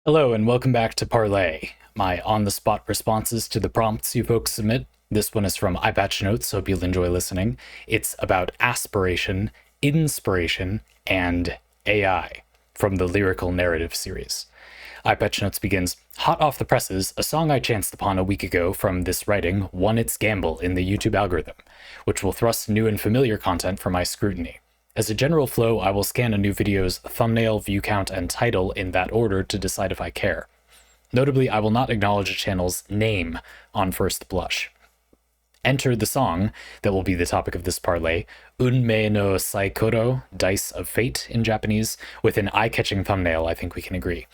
Hello and welcome back to Parley, my on-the-spot responses to the prompts you folks submit. This one is from EyePatchNotes, so hope you'll enjoy listening. It's about aspiration, inspiration, and AI from the Lyrical Narrative series. EyePatchNotes begins, hot off the presses, a song I chanced upon a week ago from this writing won its gamble in the YouTube algorithm, which will thrust new and familiar content for my scrutiny. As a general flow, I will scan a new video's thumbnail, view count, and title in that order to decide if I care. Notably, I will not acknowledge a channel's name on first blush. Enter the song that will be the topic of this parlay, Unmei no Saikoro, Dice of Fate in Japanese, with an eye-catching thumbnail. I think we can agree.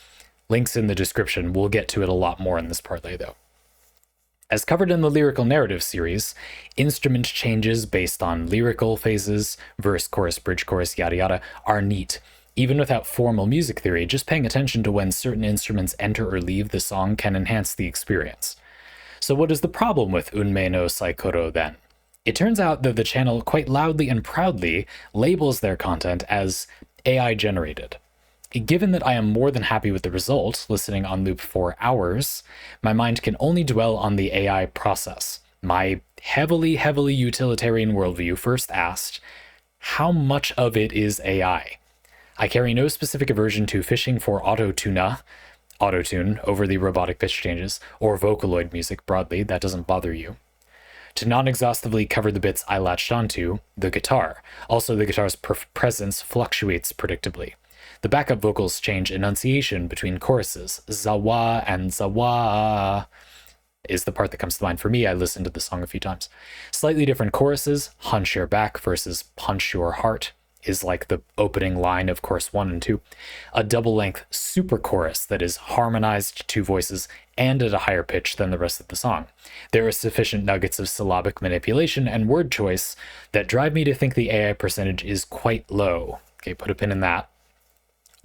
Links in the description. We'll get to it a lot more in this parlay, though. As covered in the Lyrical Narrative series, instrument changes based on lyrical phases, verse, chorus, bridge, chorus, yada yada, are neat. Even without formal music theory, just paying attention to when certain instruments enter or leave the song can enhance the experience. So what is the problem with Unmei no Saikoro then? It turns out that the channel quite loudly and proudly labels their content as AI generated. Given that I am more than happy with the result, listening on loop for hours, my mind can only dwell on the AI process. My heavily utilitarian worldview first asked, how much of it is AI? I carry no specific aversion to fishing for autotune over the robotic pitch changes, or Vocaloid music broadly, that doesn't bother you. To non-exhaustively cover the bits I latched onto, the guitar. Also, the guitar's presence fluctuates predictably. The backup vocals change enunciation between choruses. Zawa and zawa is the part that comes to mind for me. I listened to the song a few times. Slightly different choruses. Hunch your back versus punch your heart is like the opening line of chorus 1 and 2. A double-length super chorus that is harmonized two voices and at a higher pitch than the rest of the song. There are sufficient nuggets of syllabic manipulation and word choice that drive me to think the AI percentage is quite low. Okay, put a pin in that.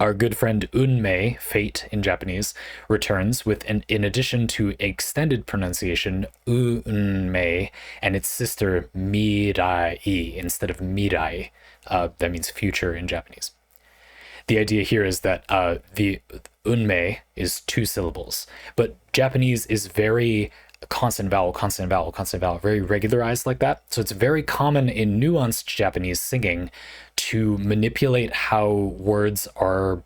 Our good friend Unmei, fate in Japanese, returns with in addition to extended pronunciation, Unmei, and its sister Mirai instead of Mirai. That means future in Japanese. The idea here is that the Unmei is 2 syllables, but Japanese is very consonant vowel, very regularized like that. So it's very common in nuanced Japanese singing to manipulate how words are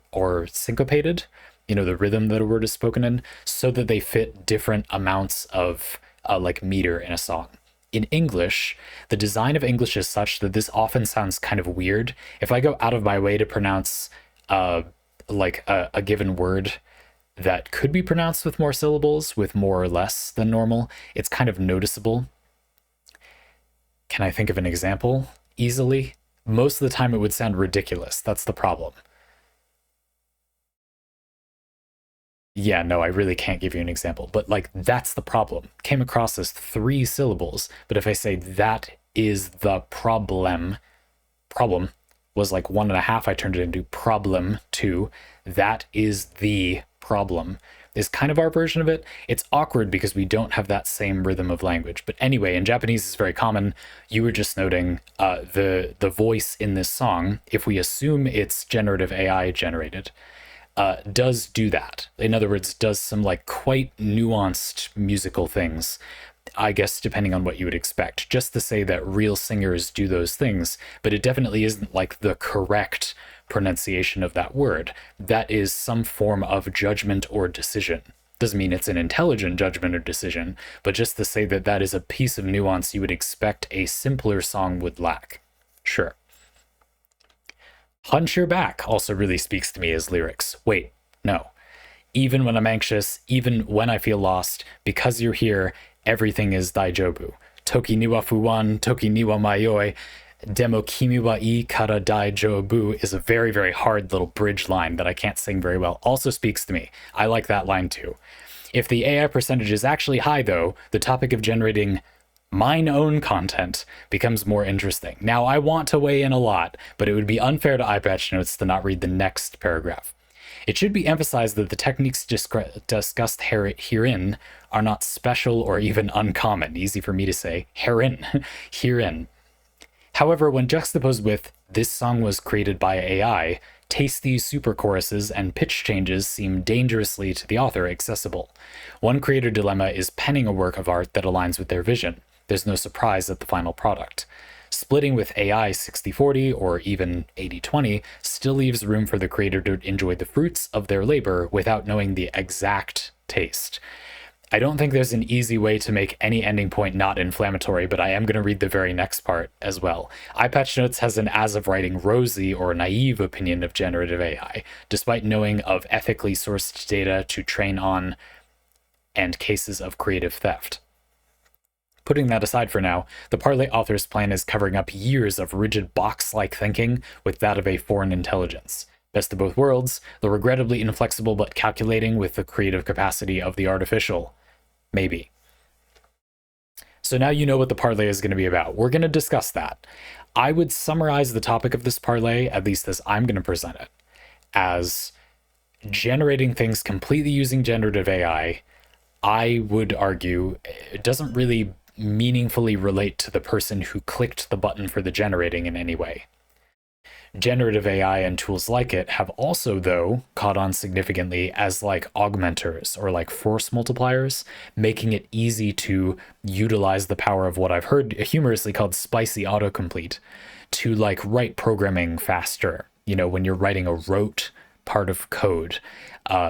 syncopated, the rhythm that a word is spoken in, so that they fit different amounts of like meter in a song. In English, the design of English is such that this often sounds kind of weird. If I go out of my way to pronounce like a given word that could be pronounced with more syllables, with more or less than normal, it's kind of noticeable. Can I think of an example easily? Most of the time it would sound ridiculous. That's the problem. Yeah, no, I really can't give you an example, but like that's the problem. Came across as 3 syllables, but if I say that is the problem was like 1.5, I turned it into problem 2. That is the problem is kind of our version of it. It's awkward because we don't have that same rhythm of language. But anyway, in Japanese, it's very common. You were just noting the voice in this song, if we assume it's generative AI generated, does do that. In other words, does some like quite nuanced musical things, I guess, depending on what you would expect. Just to say that real singers do those things, but it definitely isn't like the correct pronunciation of that word. That is some form of judgment or decision. Doesn't mean it's an intelligent judgment or decision, but just to say that that is a piece of nuance you would expect a simpler song would lack. Sure. Hunch your back also really speaks to me as lyrics. Wait, no. Even when I'm anxious, even when I feel lost, because you're here, everything is daijobu. Toki ni wa fuwan, toki ni wa mayoi, demo kimi wa ii kara daijobu is a very hard little bridge line that I can't sing very well. Also speaks to me. I like that line too. If the AI percentage is actually high though, the topic of generating mine own content becomes more interesting. Now I want to weigh in a lot, but it would be unfair to EyePatchNotes to not read the next paragraph. It should be emphasized that the techniques discussed herein are not special or even uncommon. Easy for me to say. Herein. However, when juxtaposed with "this song was created by AI," Tasty super choruses and pitch changes seem dangerously to the author accessible. One creator dilemma is penning a work of art that aligns with their vision. There's no surprise at the final product. Splitting with AI 60/40 or even 80/20 still leaves room for the creator to enjoy the fruits of their labor without knowing the exact taste. I don't think there's an easy way to make any ending point not inflammatory, but I am going to read the very next part as well. EyePatchNotes has an as-of-writing rosy or naive opinion of generative AI, despite knowing of ethically sourced data to train on and cases of creative theft. Putting that aside for now, the Parley author's plan is covering up years of rigid box-like thinking with that of a foreign intelligence. Best of both worlds, the regrettably inflexible but calculating with the creative capacity of the artificial. Maybe. So now you know what the Parley is going to be about. We're going to discuss that. I would summarize the topic of this Parley, at least as I'm going to present it, as generating things completely using generative AI. I would argue it doesn't really meaningfully relate to the person who clicked the button for the generating in any way. Generative AI and tools like it have also, though, caught on significantly as like augmenters or like force multipliers, making it easy to utilize the power of what I've heard humorously called spicy autocomplete to like write programming faster. You know, when you're writing a rote part of code,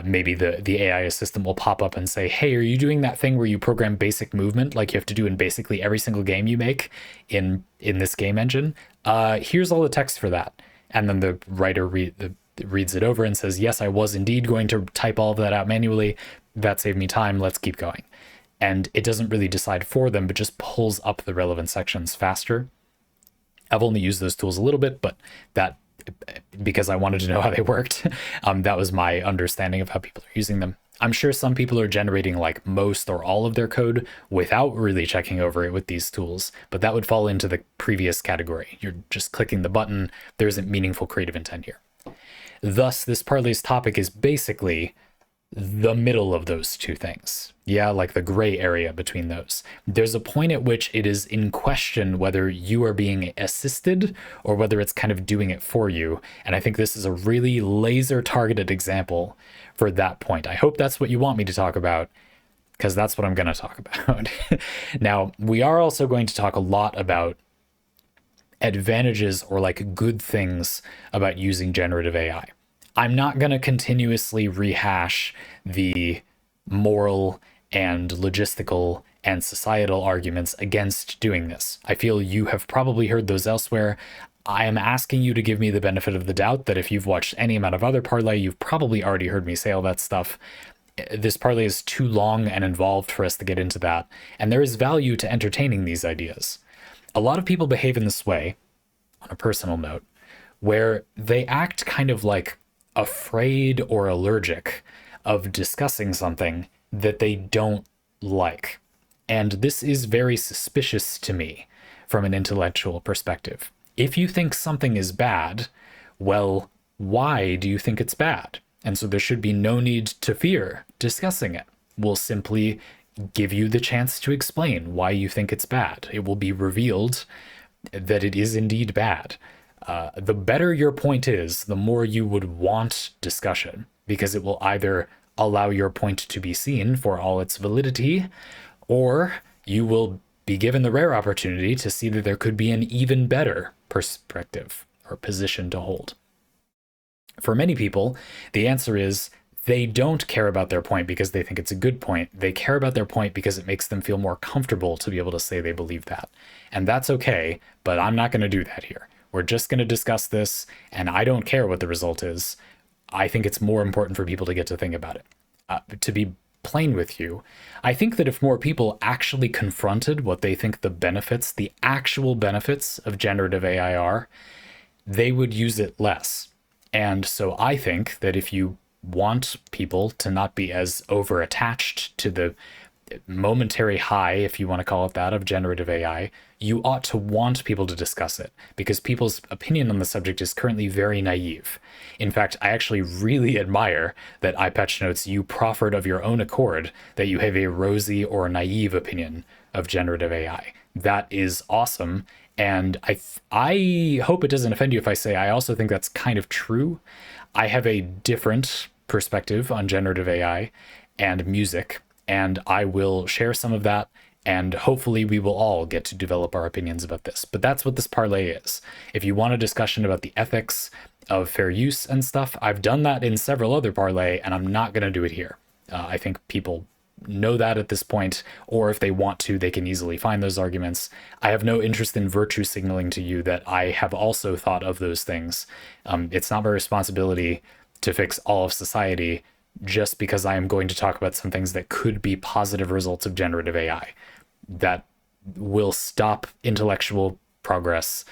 maybe the AI assistant will pop up and say, hey, are you doing that thing where you program basic movement like you have to do in basically every single game you make in this game engine? Here's all the text for that. And then the writer reads it over and says, yes, I was indeed going to type all of that out manually. That saved me time. Let's keep going. And it doesn't really decide for them, but just pulls up the relevant sections faster. I've only used those tools a little bit, but that, because I wanted to know how they worked, that was my understanding of how people are using them. I'm sure some people are generating like most or all of their code without really checking over it with these tools, but that would fall into the previous category. You're just clicking the button. There isn't meaningful creative intent here. Thus, this Parley's topic is basically the middle of those two things. Yeah, like the gray area between those. There's a point at which it is in question whether you are being assisted or whether it's kind of doing it for you. And I think this is a really laser targeted example for that point. I hope that's what you want me to talk about, because that's what I'm going to talk about. Now, we are also going to talk a lot about advantages or like good things about using generative AI. I'm not going to continuously rehash the moral and logistical and societal arguments against doing this. I feel you have probably heard those elsewhere. I am asking you to give me the benefit of the doubt that if you've watched any amount of other Parley, you've probably already heard me say all that stuff. This Parley is too long and involved for us to get into that, and there is value to entertaining these ideas. A lot of people behave in this way, on a personal note, where they act kind of like afraid or allergic of discussing something that they don't like. And this is very suspicious to me from an intellectual perspective. If you think something is bad, well, why do you think it's bad? And so there should be no need to fear discussing it. We'll simply give you the chance to explain why you think it's bad. It will be revealed that it is indeed bad. The better your point is, the more you would want discussion, because it will either allow your point to be seen for all its validity, or you will be given the rare opportunity to see that there could be an even better perspective or position to hold. For many people, the answer is they don't care about their point because they think it's a good point. They care about their point because it makes them feel more comfortable to be able to say they believe that. And that's okay, but I'm not going to do that here. We're just going to discuss this, and I don't care what the result is. I think it's more important for people to get to think about it. To be plain with you, I think that if more people actually confronted what they think the benefits, the actual benefits of generative AI are, they would use it less. And so I think that if you want people to not be as over-attached to the momentary high, if you want to call it that, of generative AI, you ought to want people to discuss it, because people's opinion on the subject is currently very naive. In fact, I actually really admire that EyePatchNotes, you proffered of your own accord that you have a rosy or naive opinion of generative AI. That is awesome, And I hope it doesn't offend you if I say I also think that's kind of true. I have a different perspective on generative AI and music, and I will share some of that, and hopefully we will all get to develop our opinions about this. But that's what this parlay is. If you want a discussion about the ethics of fair use and stuff, I've done that in several other parlay, and I'm not going to do it here. I think people know that at this point, or if they want to, they can easily find those arguments. I have no interest in virtue signaling to you that I have also thought of those things. It's not my responsibility to fix all of society just because I am going to talk about some things that could be positive results of generative AI that will stop intellectual progress.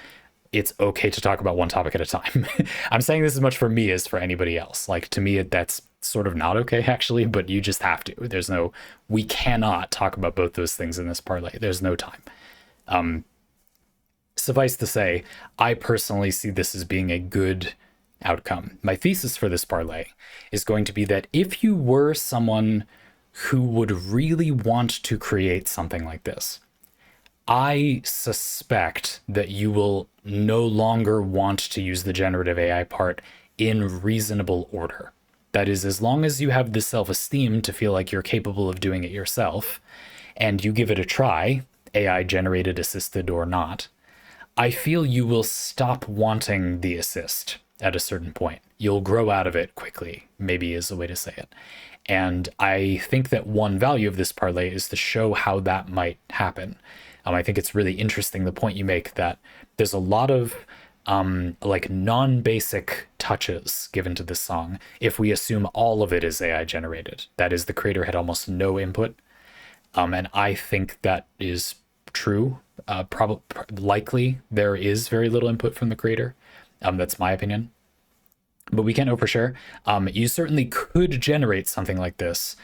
It's okay to talk about one topic at a time. I'm saying this as much for me as for anybody else. Like, to me, that's sort of not okay, actually, but you just have to. We cannot talk about both those things in this parlay. There's no time. Suffice to say, I personally see this as being a good outcome. My thesis for this parlay is going to be that if you were someone who would really want to create something like this, I suspect that you will no longer want to use the generative AI part in reasonable order. That is, as long as you have the self-esteem to feel like you're capable of doing it yourself, and you give it a try, AI generated, assisted, or not, I feel you will stop wanting the assist at a certain point. You'll grow out of it quickly, maybe is the way to say it. And I think that one value of this parlay is to show how that might happen. I think it's really interesting, the point you make, that there's a lot of like non-basic touches given to this song if we assume all of it is AI generated. That is, the creator had almost no input. And I think that is true. Likely there is very little input from the creator. That's my opinion. But we can't know for sure. You certainly could generate something like this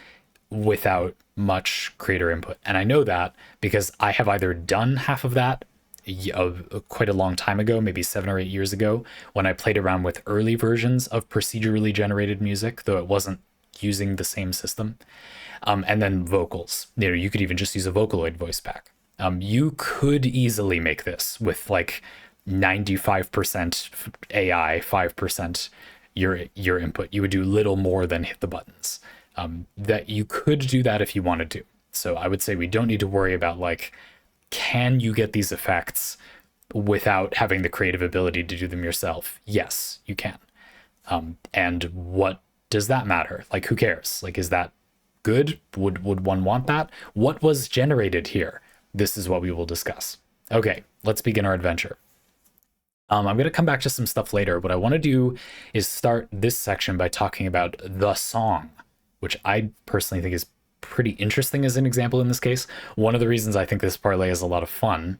without much creator input. And I know that because I have either done half of that quite a long time ago, maybe 7 or 8 years ago, when I played around with early versions of procedurally generated music, though it wasn't using the same system. And then vocals. You could even just use a Vocaloid voice pack. You could easily make this with like 95% AI, 5% your input. You would do little more than hit the buttons. That you could do that if you wanted to. So I would say we don't need to worry about, like, can you get these effects without having the creative ability to do them yourself? Yes, you can. And what does that matter? Like, who cares? Like, is that good? Would one want that? What was generated here? This is what we will discuss. Okay, let's begin our adventure. I'm going to come back to some stuff later. What I want to do is start this section by talking about the song, which I personally think is pretty interesting as an example in this case. One of the reasons I think this parlay is a lot of fun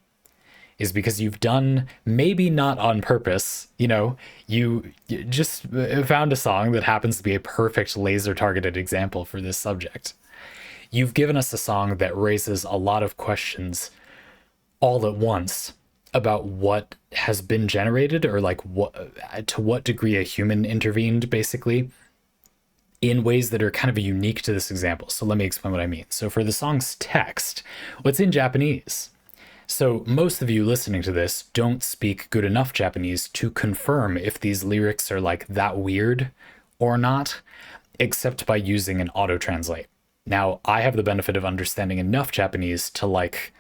is because you've done, maybe not on purpose, you just found a song that happens to be a perfect laser targeted example for this subject. You've given us a song that raises a lot of questions all at once about what has been generated, or like to what degree a human intervened, basically, in ways that are kind of unique to this example. So let me explain what I mean. So for the song's text, what's in Japanese. So most of you listening to this don't speak good enough Japanese to confirm if these lyrics are like that weird or not, except by using an auto-translate. Now, I have the benefit of understanding enough Japanese to like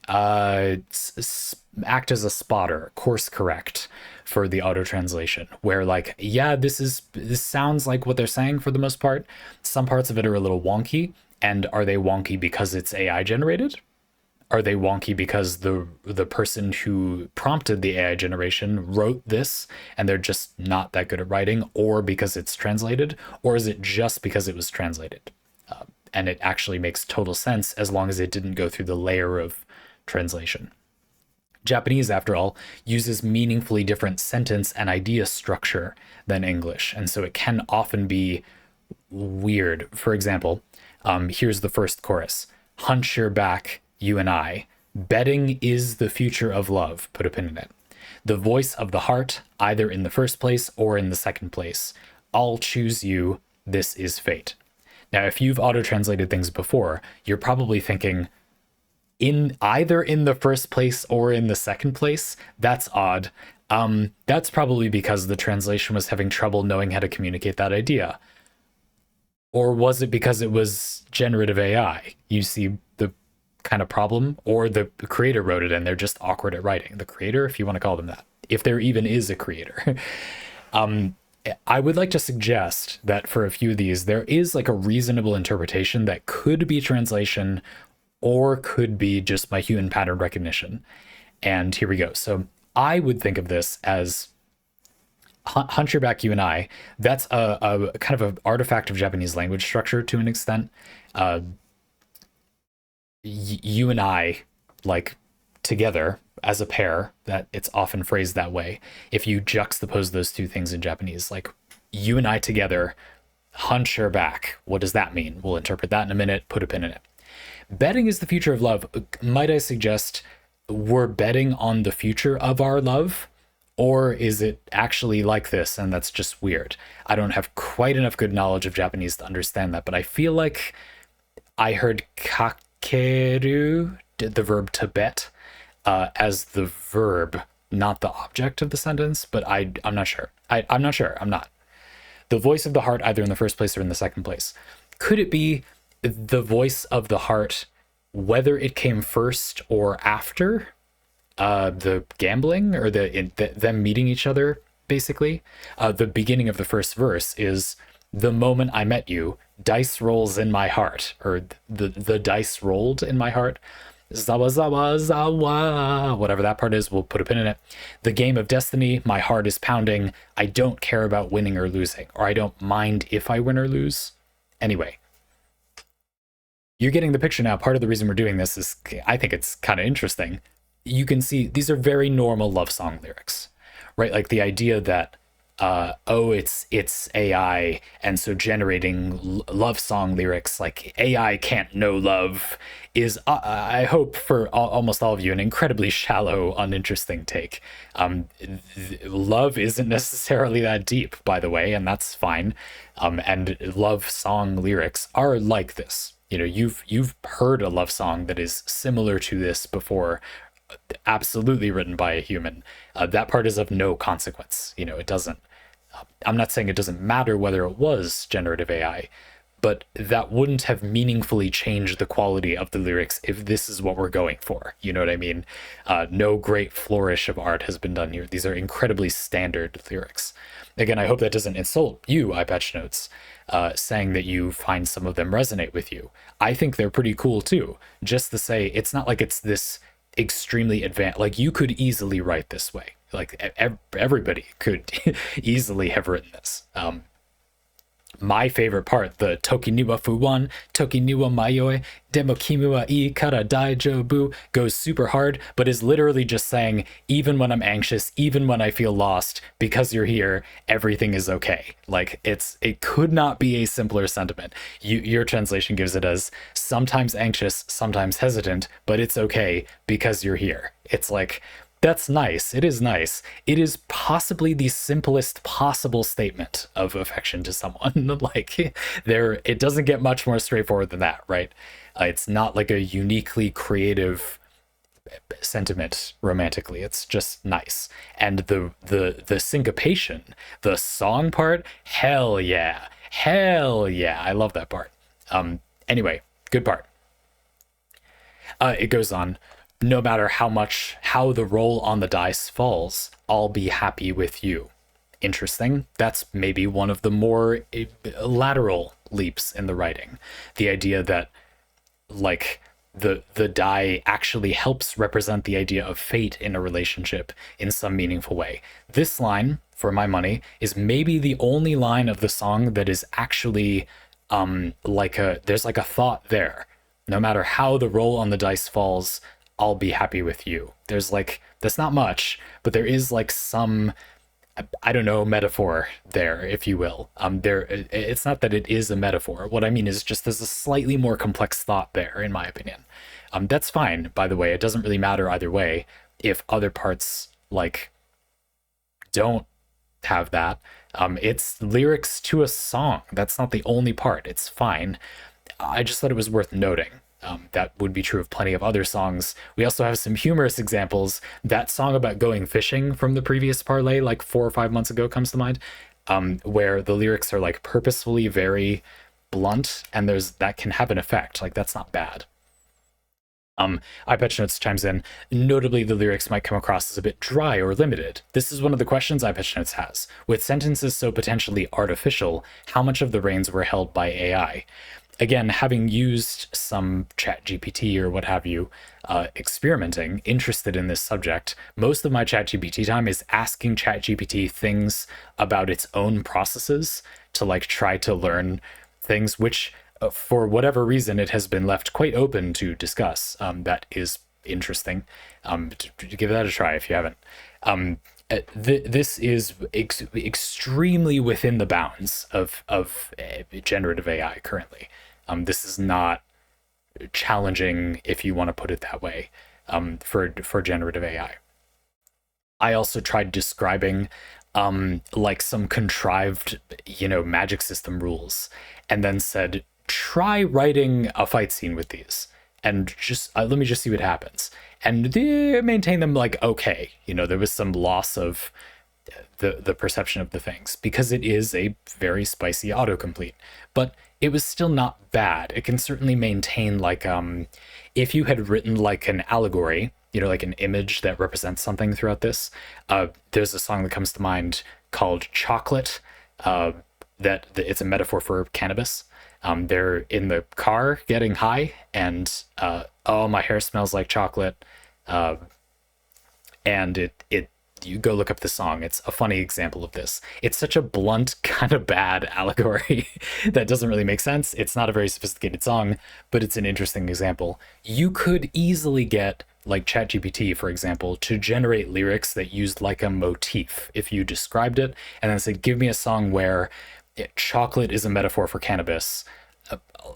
act as a spotter, course correct for the auto translation, where like, yeah, this sounds like what they're saying for the most part. Some parts of it are a little wonky. And are they wonky because it's AI generated? Are they wonky because the person who prompted the AI generation wrote this and they're just not that good at writing, or because it's translated? Or is it just because it was translated? And it actually makes total sense as long as it didn't go through the layer of translation. Japanese, after all, uses meaningfully different sentence and idea structure than English, and so it can often be weird. For example, here's the first chorus. Hunch your back, you and I. Betting is the future of love. Put a pin in it. The voice of the heart, either in the first place or in the second place. I'll choose you. This is fate. Now, if you've auto-translated things before, you're probably thinking, in either in the first place or in the second place. That's odd. That's probably because the translation was having trouble knowing how to communicate that idea. Or was it because it was generative AI? You see the kind of problem, or the creator wrote it and they're just awkward at writing. The creator, if you want to call them that, if there even is a creator. I would like to suggest that for a few of these, there is like a reasonable interpretation that could be translation or could be just my human pattern recognition. And here we go. So I would think of this as Hunch Your Back, You and I. That's a kind of an artifact of Japanese language structure to an extent. You and I, like together as a pair, that it's often phrased that way. If you juxtapose those two things in Japanese, like you and I together, hunch your back. What does that mean? We'll interpret that in a minute, put a pin in it. Betting is the future of love. Might I suggest we're betting on the future of our love? Or is it actually like this and that's just weird? I don't have quite enough good knowledge of Japanese to understand that, but I feel like I heard kakeru, the verb to bet, as the verb, not the object of the sentence, but I'm not sure. I'm not sure. I'm not. The voice of the heart, either in the first place or in the second place. Could it be the voice of the heart, whether it came first or after the gambling or them meeting each other, basically? The beginning of the first verse is, the moment I met you, dice rolls in my heart, or the dice rolled in my heart. Zawa, zawa, zawa, whatever that part is, we'll put a pin in it. The game of destiny, my heart is pounding. I don't care about winning or losing, or I don't mind if I win or lose. Anyway, you're getting the picture now. Part of the reason we're doing this is I think it's kind of interesting. You can see these are very normal love song lyrics, right? Like the idea that it's AI, and so generating love song lyrics, like AI can't know love, is I hope for almost all of you an incredibly shallow, uninteresting take. Love isn't necessarily that deep, by the way, and that's fine. And love song lyrics are like this. You know, you've heard a love song that is similar to this before, absolutely written by a human. That part is of no consequence. You know, it doesn't. I'm not saying it doesn't matter whether it was generative AI, but that wouldn't have meaningfully changed the quality of the lyrics if this is what we're going for. You know what I mean? No great flourish of art has been done here. These are incredibly standard lyrics. Again, I hope that doesn't insult you, EyePatchNotes, saying that you find some of them resonate with you. I think they're pretty cool too. Just to say, it's not like it's this extremely advanced, like you could easily write this way. Like everybody could easily have written this. My favorite part, the Toki ni wa fuwan, Toki ni wa mayoi, demo kimi wa ii kara daijoubu, goes super hard, but is literally just saying, even when I'm anxious, even when I feel lost, because you're here, everything is okay. Like it could not be a simpler sentiment. Your translation gives it as sometimes anxious, sometimes hesitant, but it's okay because you're here. It's like, that's nice. It is nice. It is possibly the simplest possible statement of affection to someone. Like it doesn't get much more straightforward than that, right? It's not like a uniquely creative sentiment romantically. It's just nice. And the syncopation, the song part, hell yeah. Hell yeah. I love that part. Anyway, good part. It goes on. No matter how the roll on the dice falls, I'll be happy with you. Interesting. That's maybe one of the more lateral leaps in the writing. The idea that, like, the die actually helps represent the idea of fate in a relationship in some meaningful way. This line, for my money, is maybe the only line of the song that is actually there's like a thought there. No matter how the roll on the dice falls, I'll be happy with you. There's like, that's not much, but there is like some, I don't know, metaphor there, if you will. It's not that it is a metaphor. What I mean is just there's a slightly more complex thought there, in my opinion. That's fine, by the way. It doesn't really matter either way if other parts like don't have that. It's lyrics to a song. That's not the only part. It's fine. I just thought it was worth noting. That would be true of plenty of other songs. We also have some humorous examples. That song about going fishing from the previous parlay, like 4 or 5 months ago, comes to mind, where the lyrics are like purposefully very blunt, and that can have an effect. Like, that's not bad. EyePatchNotes chimes in, notably the lyrics might come across as a bit dry or limited. This is one of the questions EyePatchNotes has. With sentences so potentially artificial, how much of the reins were held by AI? Again, having used some ChatGPT or what have you, experimenting, interested in this subject, most of my ChatGPT time is asking ChatGPT things about its own processes to like try to learn things which, for whatever reason, it has been left quite open to discuss. That is interesting. To give that a try if you haven't. This is extremely within the bounds of generative AI currently. This is not challenging, if you want to put it that way, for generative AI. I also tried describing like some contrived, magic system rules, and then said, try writing a fight scene with these, and just let me just see what happens. And they maintain them like okay. There was some loss of the perception of the things because it is a very spicy autocomplete, but it was still not bad. It can certainly maintain like if you had written like an allegory, like an image that represents something throughout this. There's a song that comes to mind called Chocolate, that it's a metaphor for cannabis. They're in the car getting high, and oh, my hair smells like chocolate. And you go look up the song. It's a funny example of this. It's such a blunt, kind of bad allegory that doesn't really make sense. It's not a very sophisticated song, but it's an interesting example. You could easily get like ChatGPT, for example, to generate lyrics that used like a motif if you described it and then said, give me a song where chocolate is a metaphor for cannabis,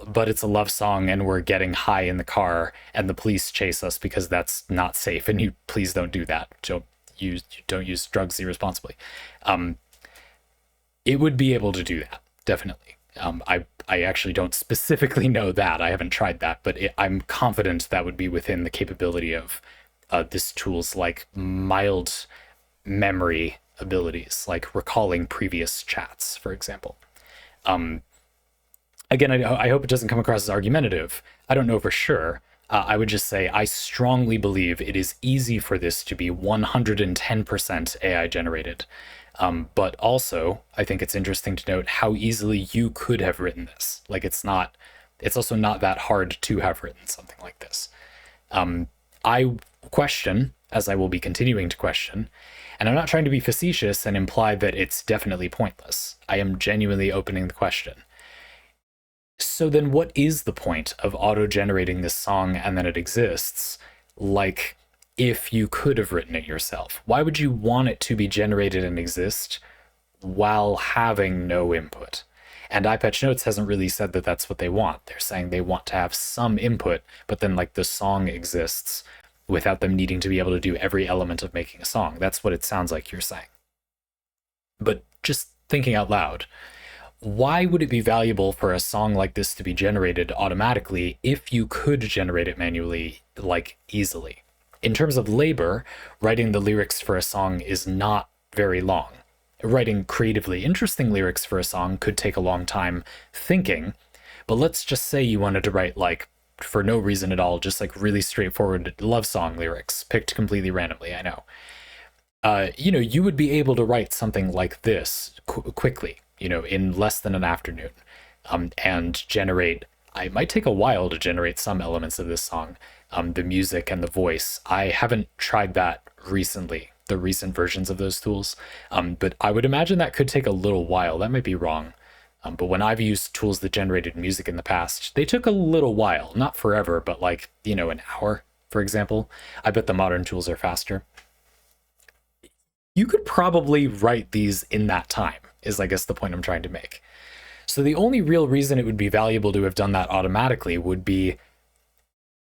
but it's a love song and we're getting high in the car and the police chase us because that's not safe, and you please don't do that. Don't use drugs irresponsibly. It would be able to do that, definitely. I actually don't specifically know that. I haven't tried that, but I'm confident that would be within the capability of this tool's like mild memory abilities, like recalling previous chats, for example. Again, I hope it doesn't come across as argumentative. I don't know for sure. I would just say I strongly believe it is easy for this to be 110% AI generated. But also, I think it's interesting to note how easily you could have written this. Like, it's also not that hard to have written something like this. I question, as I will be continuing to question, and I'm not trying to be facetious and imply that it's definitely pointless. I am genuinely opening the question. So then what is the point of auto-generating this song and then it exists? Like, if you could have written it yourself, why would you want it to be generated and exist while having no input? And EyePatchNotes hasn't really said that that's what they want. They're saying they want to have some input, but then like the song exists without them needing to be able to do every element of making a song. That's what it sounds like you're saying. But just thinking out loud, why would it be valuable for a song like this to be generated automatically if you could generate it manually, like easily? In terms of labor, writing the lyrics for a song is not very long. Writing creatively interesting lyrics for a song could take a long time thinking, but let's just say you wanted to write, like, for no reason at all, just like really straightforward love song lyrics, picked completely randomly, I know. You would be able to write something like this quickly, in less than an afternoon, and generate. It might take a while to generate some elements of this song, the music and the voice. I haven't tried that recently, the recent versions of those tools, but I would imagine that could take a little while. That might be wrong. But when I've used tools that generated music in the past, they took a little while, not forever, but like, an hour, for example. I bet the modern tools are faster. You could probably write these in that time, is I guess the point I'm trying to make. So the only real reason it would be valuable to have done that automatically would be,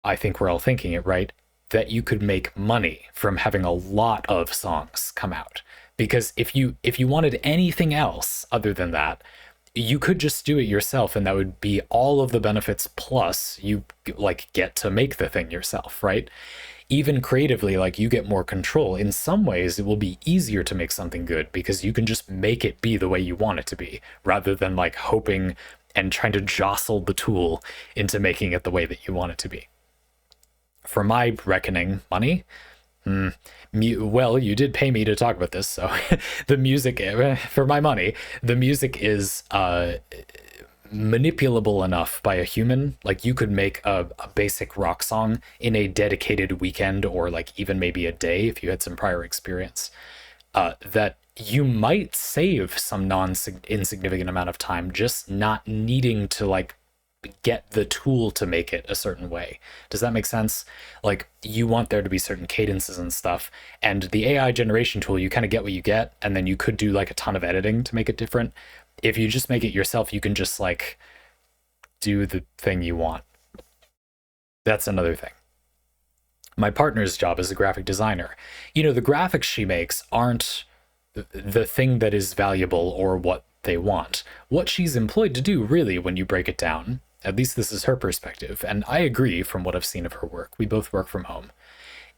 I think we're all thinking it, right? That you could make money from having a lot of songs come out. Because if you wanted anything else other than that, you could just do it yourself, and that would be all of the benefits, plus you like get to make the thing yourself, right? Even creatively, like, you get more control. In some ways it will be easier to make something good because you can just make it be the way you want it to be, rather than like hoping and trying to jostle the tool into making it the way that you want it to be. For my reckoning, money, well, you did pay me to talk about this, so the music, for my money, the music is manipulable enough by a human. Like, you could make a basic rock song in a dedicated weekend, or like even maybe a day if you had some prior experience, that you might save some insignificant amount of time just not needing to like get the tool to make it a certain way. Does that make sense? Like, you want there to be certain cadences and stuff, and the AI generation tool, you kind of get what you get, and then you could do like a ton of editing to make it different. If you just make it yourself, you can just like do the thing you want. That's another thing. My partner's job is a graphic designer. You know, the graphics she makes aren't the thing that is valuable or what they want. What she's employed to do, really, when you break it down, at least this is her perspective, and I agree from what I've seen of her work, we both work from home,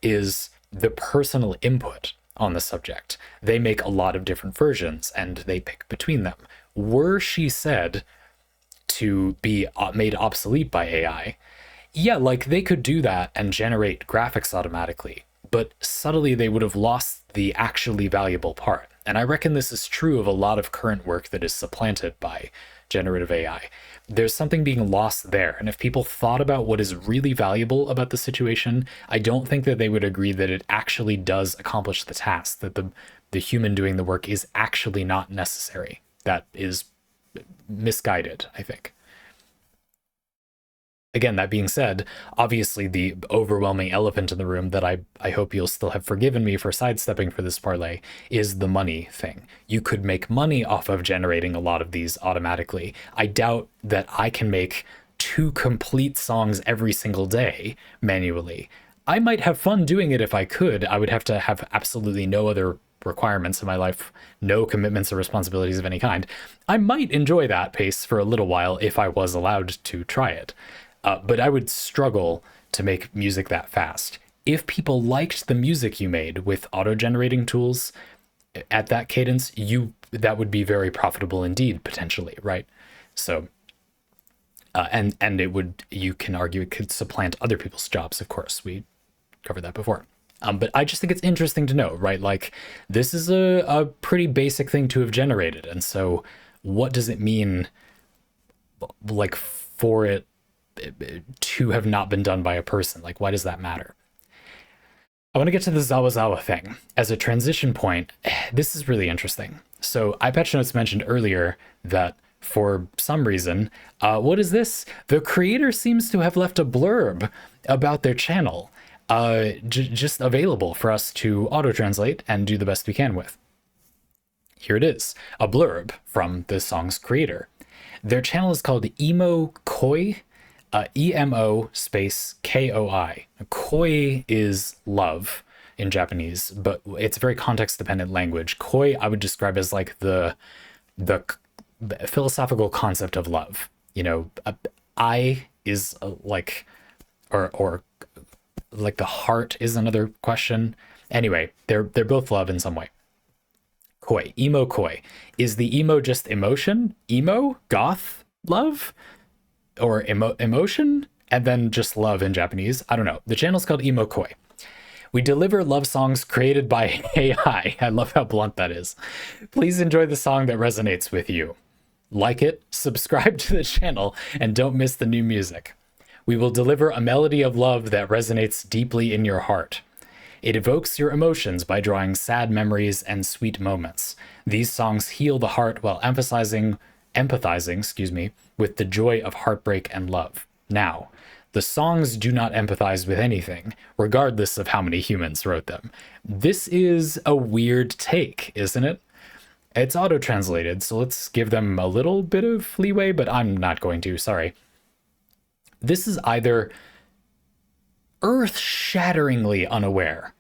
is the personal input on the subject. They make a lot of different versions and they pick between them. Were she said to be made obsolete by AI, yeah, like, they could do that and generate graphics automatically, but subtly they would have lost the actually valuable part. And I reckon this is true of a lot of current work that is supplanted by generative AI. There's something being lost there. And if people thought about what is really valuable about the situation, I don't think that they would agree that it actually does accomplish the task, that the human doing the work is actually not necessary. That is misguided, I think. Again, that being said, obviously the overwhelming elephant in the room that I hope you'll still have forgiven me for sidestepping for this parlay is the money thing. You could make money off of generating a lot of these automatically. I doubt that I can make 2 complete songs every single day manually. I might have fun doing it if I could. I would have to have absolutely no other requirements in my life, no commitments or responsibilities of any kind. I might enjoy that pace for a little while if I was allowed to try it. But I would struggle to make music that fast. If people liked the music you made with auto-generating tools at that cadence, that would be very profitable indeed, potentially, right? So, and it would, you can argue it could supplant other people's jobs, of course. We covered that before. But I just think it's interesting to know, right? Like, this is a pretty basic thing to have generated. And so what does it mean, like, for it to have not been done by a person? Like, why does that matter? I want to get to the Zawazawa thing. As a transition point, this is really interesting. So EyePatchNotes mentioned earlier that for some reason, what is this? The creator seems to have left a blurb about their channel, just available for us to auto-translate and do the best we can with. Here it is, a blurb from the song's creator. Their channel is called Emo Koi, EMO space KOI. Koi is love in Japanese, but it's a very context-dependent language. Koi I would describe as like the philosophical concept of love. You know, I is like, or like the heart is another question. Anyway, they're both love in some way. Koi, emo koi. Is the emo just emotion? Emo? Goth? Love? Or emotion? And then just love in Japanese? I don't know. The channel's called Emo Koi. We deliver love songs created by AI. I love how blunt that is. Please enjoy the song that resonates with you. Like it, subscribe to the channel, and don't miss the new music. We will deliver a melody of love that resonates deeply in your heart. It evokes your emotions by drawing sad memories and sweet moments. These songs heal the heart while empathizing, with the joy of heartbreak and love. Now, the songs do not empathize with anything, regardless of how many humans wrote them. This is a weird take, isn't it? It's auto-translated, so let's give them a little bit of leeway, but I'm not going to, sorry. This is either earth-shatteringly unaware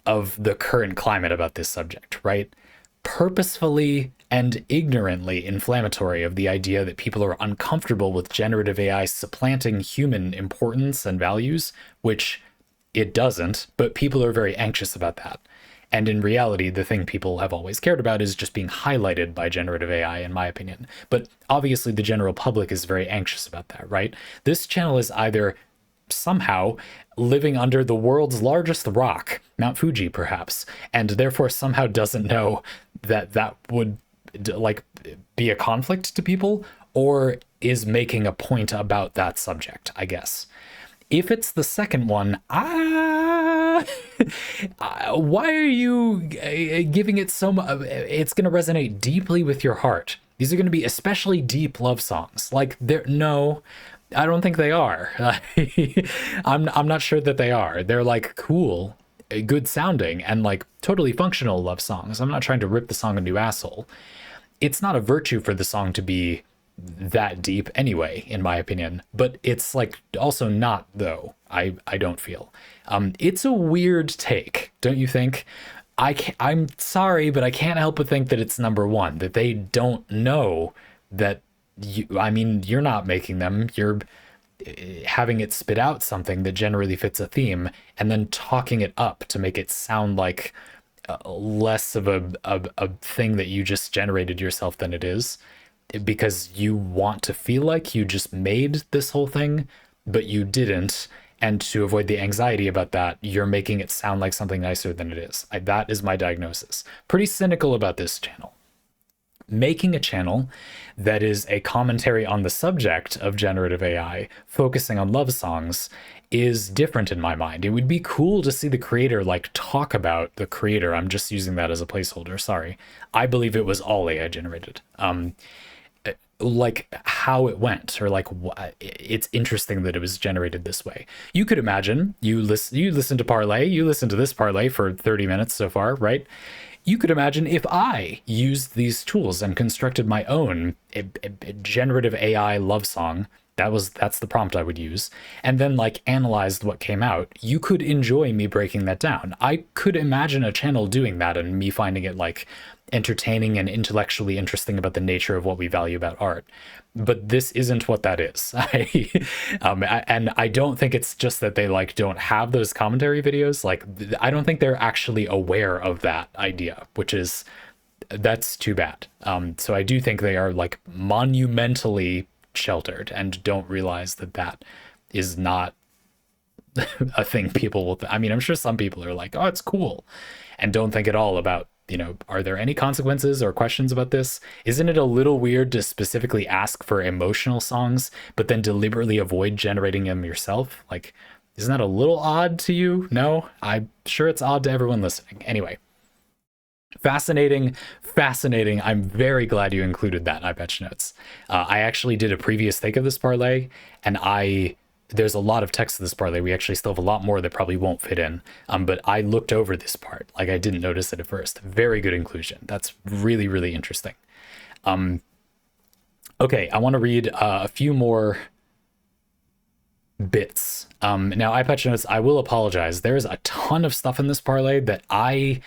of the current climate about this subject, right? purposefully and ignorantly inflammatory of the idea that people are uncomfortable with generative AI supplanting human importance and values, which it doesn't, but people are very anxious about that. And in reality, the thing people have always cared about is just being highlighted by generative AI, in my opinion. But obviously, the general public is very anxious about that, right? This channel is either somehow living under the world's largest rock, Mount Fuji, perhaps, and therefore somehow doesn't know that that would like be a conflict to people, or is making a point about that subject, I guess. If it's the second one, why are you giving it so much? It's going to resonate deeply with your heart. These are going to be especially deep love songs. Like, no, I don't think they are. I'm not sure that they are. They're like cool, good sounding, and like totally functional love songs. I'm not trying to rip the song a new asshole. It's not a virtue for the song to be that deep anyway, in my opinion, but it's like also not, though. I don't feel it's a weird take, don't you think? I'm sorry, but I can't help but think that it's number one, that they don't know that you're not making them, you're having it spit out something that generally fits a theme and then talking it up to make it sound like less of a thing that you just generated yourself than it is, because you want to feel like you just made this whole thing, but you didn't. And to avoid the anxiety about that, you're making it sound like something nicer than it is. That is my diagnosis. Pretty cynical about this channel. Making a channel that is a commentary on the subject of generative AI, focusing on love songs, is different in my mind. It would be cool to see the creator like talk about the creator. I'm just using that as a placeholder. Sorry. I believe it was all AI generated. Like how it went, or like it's interesting that it was generated this way. You could imagine you listen to Parley, you listen to this Parley for 30 minutes so far, right? You could imagine if I used these tools and constructed my own generative AI love song. That's the prompt I would use, and then like analyzed what came out. You could enjoy me breaking that down. I could imagine a channel doing that and me finding it like entertaining and intellectually interesting about the nature of what we value about art. But this isn't what that is. And I don't think it's just that they like don't have those commentary videos. Like, I don't think they're actually aware of that idea, that's too bad. So I do think they are like monumentally sheltered and don't realize that that is not a thing people will I'm sure some people are like, oh, it's cool, and don't think at all about, are there any consequences or questions about this? Isn't it a little weird to specifically ask for emotional songs but then deliberately avoid generating them yourself? Like, isn't that a little odd to you? No, I'm sure it's odd to everyone listening. Anyway, fascinating. I'm very glad you included that in EyePatchNotes. I actually did a previous take of this Parley, and there's a lot of text to this Parley. We actually still have a lot more that probably won't fit in. But I looked over this part. Like, I didn't notice it at first. Very good inclusion. That's really, really interesting. Okay, I want to read a few more bits. Now, EyePatchNotes, I will apologize. There's a ton of stuff in this Parley that I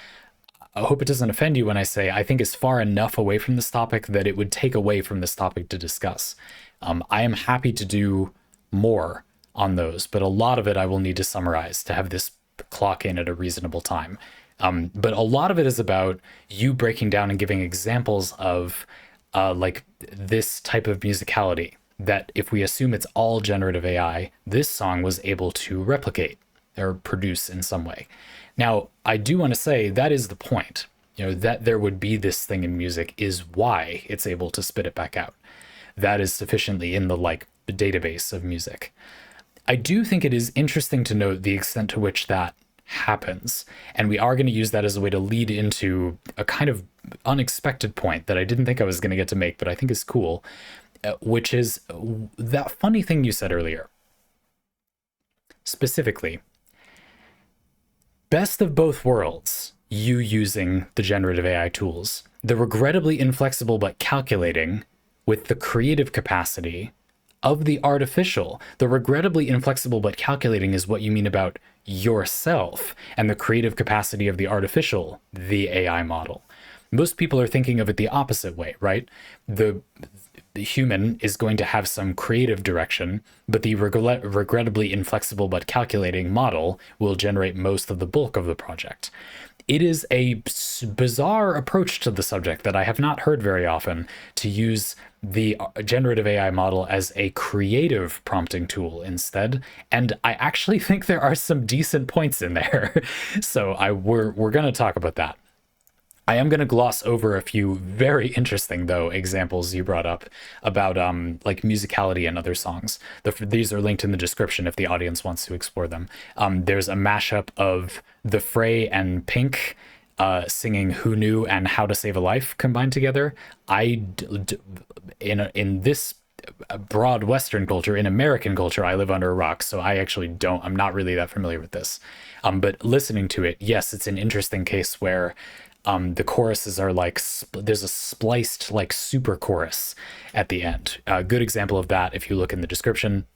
hope it doesn't offend you when I say I think is far enough away from this topic that it would take away from this topic to discuss. I am happy to do more on those, but a lot of it I will need to summarize to have this clock in at a reasonable time. But a lot of it is about you breaking down and giving examples of like this type of musicality that, if we assume it's all generative AI, this song was able to replicate or produce in some way. Now, I do want to say that is the point. That there would be this thing in music is why it's able to spit it back out. That is sufficiently in the database of music. I do think it is interesting to note the extent to which that happens, and we are going to use that as a way to lead into a kind of unexpected point that I didn't think I was going to get to make, but I think is cool, which is that funny thing you said earlier. Specifically, best of both worlds, you using the generative AI tools, the regrettably inflexible but calculating with the creative capacity of the artificial. The regrettably inflexible but calculating is what you mean about yourself, and the creative capacity of the artificial, the AI model. Most people are thinking of it the opposite way, right? The human is going to have some creative direction, but the regrettably inflexible but calculating model will generate most of the bulk of the project. It is a bizarre approach to the subject that I have not heard very often, to use the generative AI model as a creative prompting tool instead. And I actually think there are some decent points in there. So we're going to talk about that. I am going to gloss over a few very interesting, though, examples you brought up about like musicality and other songs. These are linked in the description if the audience wants to explore them. There's a mashup of The Fray and Pink singing "Who Knew" and "How to Save a Life" combined together. In this broad Western culture, in American culture, I live under a rock, so I'm not really that familiar with this. But listening to it, yes, it's an interesting case where the choruses are like, there's a spliced like super chorus at the end. A good example of that, if you look in the description.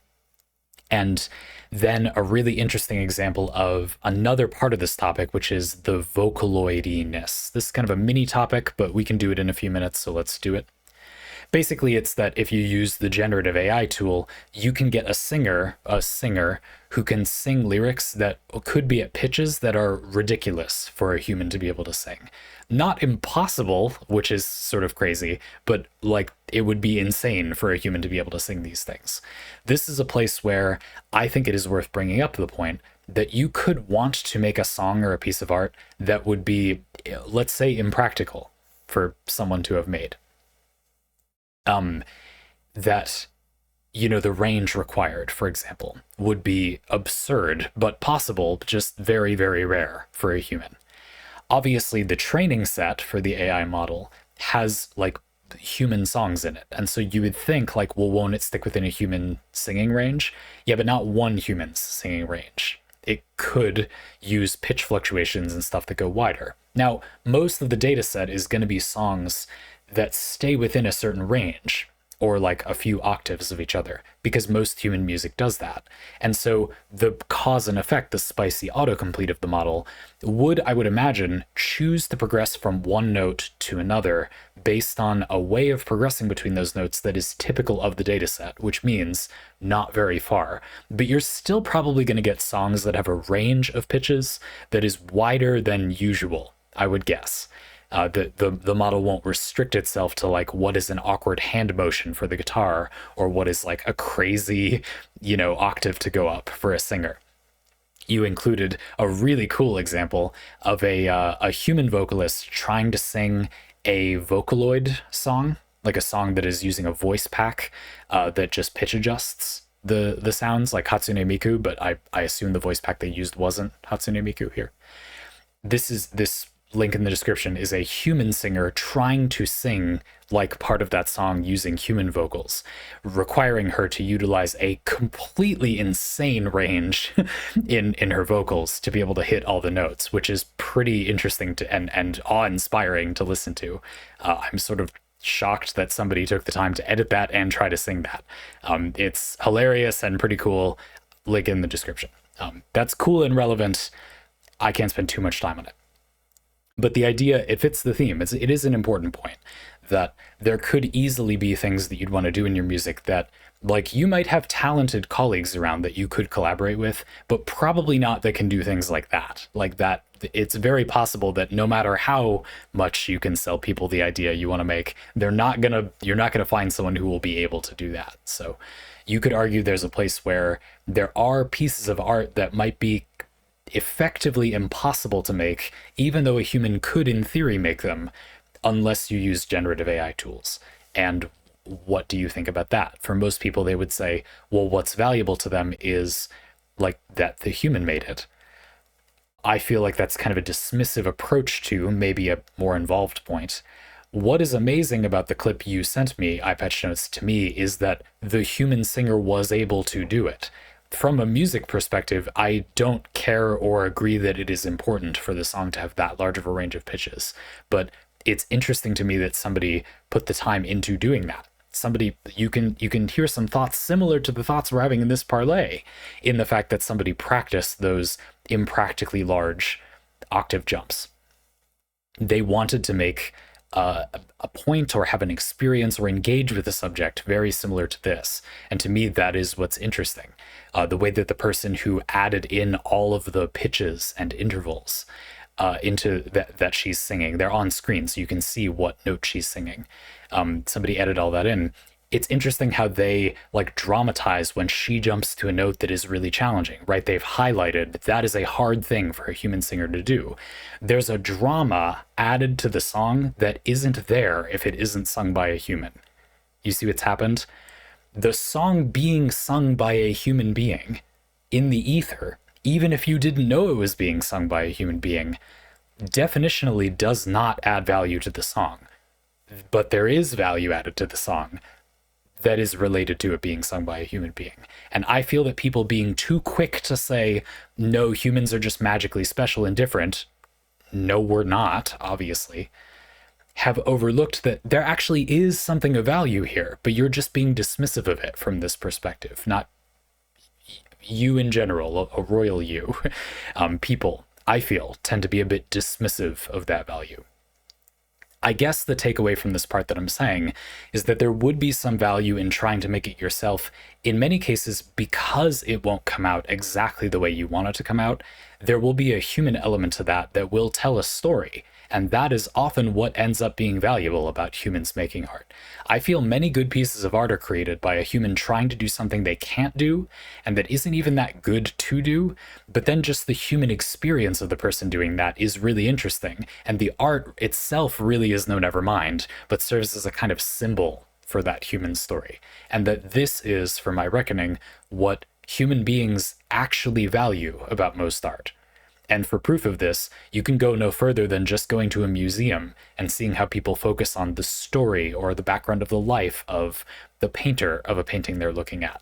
And then a really interesting example of another part of this topic, which is the vocaloidiness. This is kind of a mini topic, but we can do it in a few minutes, so let's do it. Basically, it's that if you use the generative AI tool, you can get a singer who can sing lyrics that could be at pitches that are ridiculous for a human to be able to sing. Not impossible, which is sort of crazy, but like it would be insane for a human to be able to sing these things. This is a place where I think it is worth bringing up the point that you could want to make a song or a piece of art that would be, let's say, impractical for someone to have made. That, the range required, for example, would be absurd, but possible, just very, very rare for a human. Obviously, the training set for the AI model has like human songs in it. And so you would think like, well, won't it stick within a human singing range? Yeah, but not one human's singing range. It could use pitch fluctuations and stuff that go wider. Now, most of the data set is going to be songs that stay within a certain range, or like a few octaves of each other, because most human music does that. And so the cause and effect, the spicy autocomplete of the model, I would imagine, choose to progress from one note to another based on a way of progressing between those notes that is typical of the data set, which means not very far. But you're still probably going to get songs that have a range of pitches that is wider than usual, I would guess. The model won't restrict itself to like what is an awkward hand motion for the guitar, or what is like a crazy, octave to go up for a singer. You included a really cool example of a human vocalist trying to sing a Vocaloid song, like a song that is using a voice pack that just pitch adjusts the sounds, like Hatsune Miku, but I assume the voice pack they used wasn't Hatsune Miku here. This link in the description is a human singer trying to sing like part of that song using human vocals, requiring her to utilize a completely insane range in her vocals to be able to hit all the notes, which is pretty interesting and awe-inspiring to listen to. I'm sort of shocked that somebody took the time to edit that and try to sing that. It's hilarious and pretty cool. Link in the description. That's cool and relevant. I can't spend too much time on it. But the idea, it fits the theme. It is an important point that there could easily be things that you'd want to do in your music that, like, you might have talented colleagues around that you could collaborate with, but probably not that can do things like that. Like that, it's very possible that no matter how much you can sell people the idea you want to make, you're not gonna find someone who will be able to do that. So you could argue there's a place where there are pieces of art that might be effectively impossible to make, even though a human could in theory make them, unless you use generative AI tools. And what do you think about that? For most people, they would say, well, what's valuable to them is like that the human made it. I feel like that's kind of a dismissive approach to maybe a more involved point. What is amazing about the clip you sent me, EyePatchNotes, to me, is that the human singer was able to do it. From a music perspective, I don't care or agree that it is important for the song to have that large of a range of pitches, but it's interesting to me that somebody put the time into doing that. You can hear some thoughts similar to the thoughts we're having in this parlay, in the fact that somebody practiced those impractically large octave jumps. They wanted to make a point or have an experience or engage with a subject very similar to this. And to me, that is what's interesting. The way that the person who added in all of the pitches and intervals into that she's singing, they're on screen, so you can see what note she's singing. Somebody added all that in. It's interesting how they like dramatize when she jumps to a note that is really challenging, right? They've highlighted that is a hard thing for a human singer to do. There's a drama added to the song that isn't there if it isn't sung by a human. You see what's happened? The song being sung by a human being in the ether, even if you didn't know it was being sung by a human being, definitionally does not add value to the song. But there is value added to the song that is related to it being sung by a human being. And I feel that people being too quick to say, no, humans are just magically special and different, no, we're not, obviously, have overlooked that there actually is something of value here, but you're just being dismissive of it from this perspective, not you in general, a royal you. People, I feel, tend to be a bit dismissive of that value. I guess the takeaway from this part that I'm saying is that there would be some value in trying to make it yourself. In many cases, because it won't come out exactly the way you want it to come out, there will be a human element to that that will tell a story. And that is often what ends up being valuable about humans making art. I feel many good pieces of art are created by a human trying to do something they can't do, and that isn't even that good to do, but then just the human experience of the person doing that is really interesting, and the art itself really is no never mind, but serves as a kind of symbol for that human story. And that this is, for my reckoning, what human beings actually value about most art. And for proof of this, you can go no further than just going to a museum and seeing how people focus on the story or the background of the life of the painter of a painting they're looking at.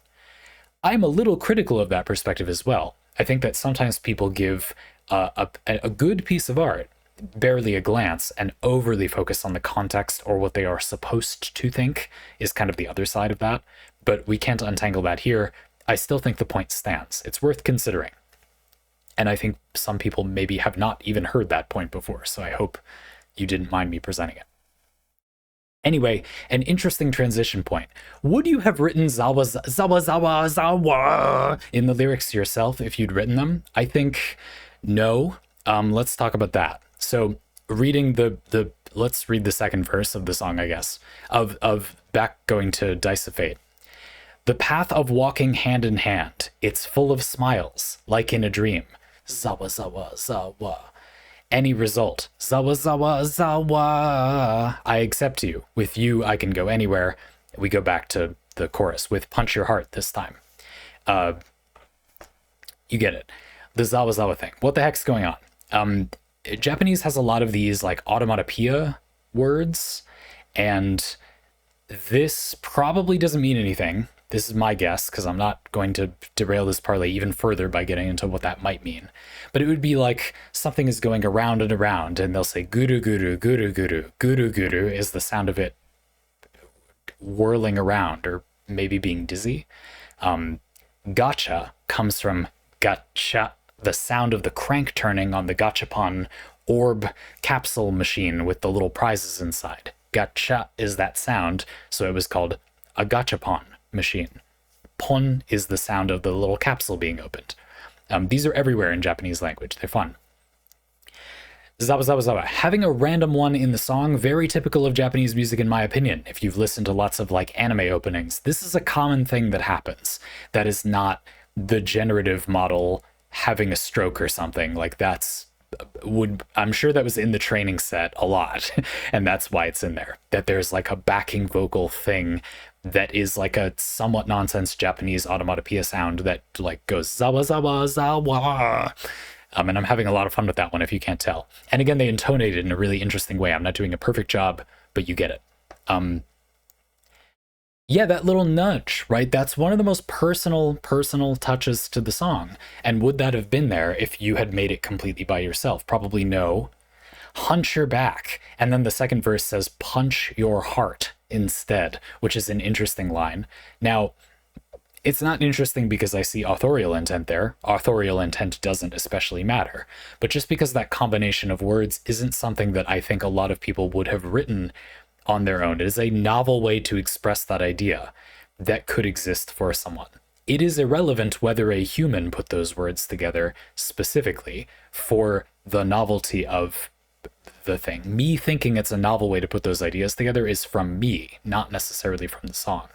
I'm a little critical of that perspective as well. I think that sometimes people give a good piece of art barely a glance and overly focus on the context or what they are supposed to think is kind of the other side of that. But we can't untangle that here. I still think the point stands. It's worth considering. And I think some people maybe have not even heard that point before, so I hope you didn't mind me presenting it. Anyway, an interesting transition point. Would you have written zawa, zawa, zawa, zawa in the lyrics yourself if you'd written them? I think no. Let's talk about that. So reading let's read the second verse of the song, I guess, of back going to Dice of Fate. The path of walking hand in hand, it's full of smiles, like in a dream. Zawa, zawa, zawa. Any result. Zawa, zawa, zawa. I accept you. With you, I can go anywhere. We go back to the chorus with punch your heart this time. You get it. The zawa, zawa thing. What the heck's going on? Japanese has a lot of these like automatopoeia words, and this probably doesn't mean anything. This is my guess, because I'm not going to derail this parlay even further by getting into what that might mean. But it would be like something is going around and around, and they'll say guru guru guru guru. Guru guru is the sound of it whirling around or maybe being dizzy. Gacha comes from gacha, the sound of the crank turning on the gachapon orb capsule machine with the little prizes inside. Gacha is that sound, so it was called a gachapon machine. Pon is the sound of the little capsule being opened. These are everywhere in Japanese language. They're fun. Zawa, zawa, zawa. Having a random one in the song, very typical of Japanese music in my opinion. If you've listened to lots of like anime openings, this is a common thing that happens. That is not the generative model having a stroke or something. Like I'm sure that was in the training set a lot, and that's why it's in there. That there's like a backing vocal thing that is like a somewhat nonsense Japanese automatopoeia sound that like goes zawa, zawa, zawa. And I'm having a lot of fun with that one, if you can't tell. And again, they intonate it in a really interesting way. I'm not doing a perfect job, but you get it. Yeah, that little nudge, right? That's one of the most personal touches to the song. And would that have been there if you had made it completely by yourself? Probably no. Hunch your back. And then the second verse says, punch your heart instead, which is an interesting line. Now, It's not interesting because I see authorial intent there. Authorial intent doesn't especially matter. But just because that combination of words isn't something that I think a lot of people would have written on their own. It is a novel way to express that idea that could exist for someone. It is irrelevant whether a human put those words together specifically for the novelty of the thing. Me thinking it's a novel way to put those ideas together is from me, not necessarily from the song.